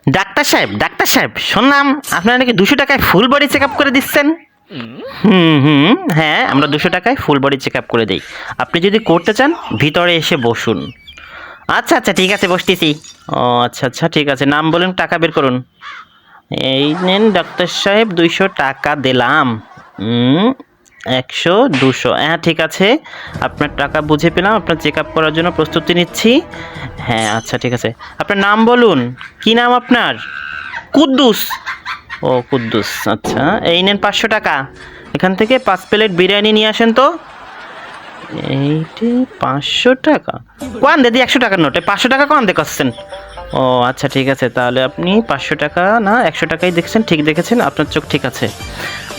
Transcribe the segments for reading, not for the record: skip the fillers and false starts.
Doctor সাহেব শুনলাম আপনারা নাকি 200 টাকায় ফুল বডি চেক আপ করে দিচ্ছেন। হ্যাঁ, আমরা 200 টাকায় ফুল বডি চেক আপ করে দিই। আপনি যদি করতে চান ভিতরে এসে বসুন। আচ্ছা আচ্ছা, ঠিক আছে, বসতেছি। ও আচ্ছা আচ্ছা, ঠিক আছে, নাম বলুন, টাকা বের করুন। এই নেন ডাক্তার সাহেব, 200 টাকা দিলাম। 100, 200, হ্যাঁ ঠিক আছে, আপনার টাকা বুঝে পেলাম। আপনার চেক আপ করার জন্য প্রস্তুতি নিচ্ছি। হ্যাঁ আচ্ছা ঠিক আছে, আপনার নাম বলুন। কি নাম আপনার? কুদ্দুস। ও কুদ্দুস, আচ্ছা এই নেন 500 টাকা। এখান থেকে 5 প্লেট বিরিয়ানি নিয়ে আসেন তো। এইটি 500 টাকা কোয়ান দিদি, 100 টাকার নোটে 500 টাকা কোয়ান দেখাচ্ছেন? ও আচ্ছা ঠিক আছে, তাহলে আপনি 500 টাকা না 100 টাকাই দেখছেন, ঠিক দেখেছেন, আপনার চোখ ঠিক আছে।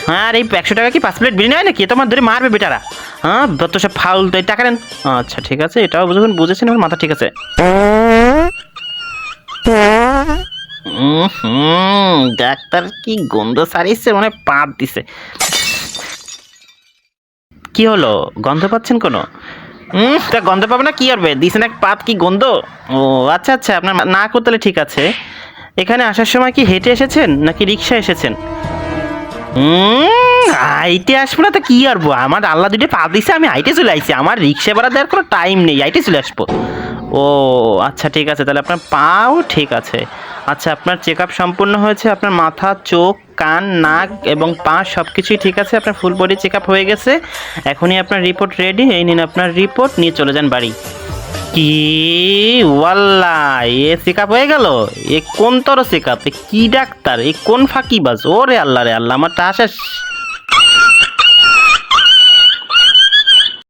হ্যাঁ, আর এই 100 টাকা কি 5 প্লেট বিরিয়ানি হয় নাকি? তোমার ধরে মারবে বেটারা। হ্যাঁ, তো সব ফাউল, তো এই টাকা নেন। আচ্ছা ঠিক আছে, এটাও বুঝেছেন, আমার মাথা ঠিক আছে। ডাক্তার কি গন্ধ সারিছে, মানে পাত দিছে। কি হলো, গন্ধ পাচ্ছেন কোনো? তা গন্ধ পাবে না কি করবে, দিছেন এক পাত, কি গন্ধ। ও আচ্ছা আচ্ছা, আপনার না করতে ঠিক আছে। এখানে আসার সময় কি হেঁটে এসেছেন নাকি রিক্সা এসেছেন? হাইটে আসবো না তো কি করবো, আমার আল্লাহ দুটো পা দিছে, আমি হাইটে চলে আসছি, আমার রিক্সা ভাড়া দেওয়ার কোনো টাইম নেই, হাইটে চলে আসবো। ও আচ্ছা ঠিক আছে, তাহলে আপনার পাও ঠিক আছে। আচ্ছা, আপনার চেক আপ সম্পূর্ণ হয়েছে, আপনার মাথা, চোখ, কান, নাক এবং পা সব কিছুই ঠিক আছে, আপনার ফুল বডি চেক আপ হয়ে গেছে। এখনই আপনার রিপোর্ট রেডি, এই নিন আপনার রিপোর্ট, নিয়ে চলে যান বাড়ি। কি ওয়াল্লা, এ চেক আপ হয়ে গেল? এ কোন তর চেক আপ? কি ডাক্তার, এ কোন ফাঁকিবাজ? ওরে আল্লাহ রে আল্লাহ, আমার টা শেষ।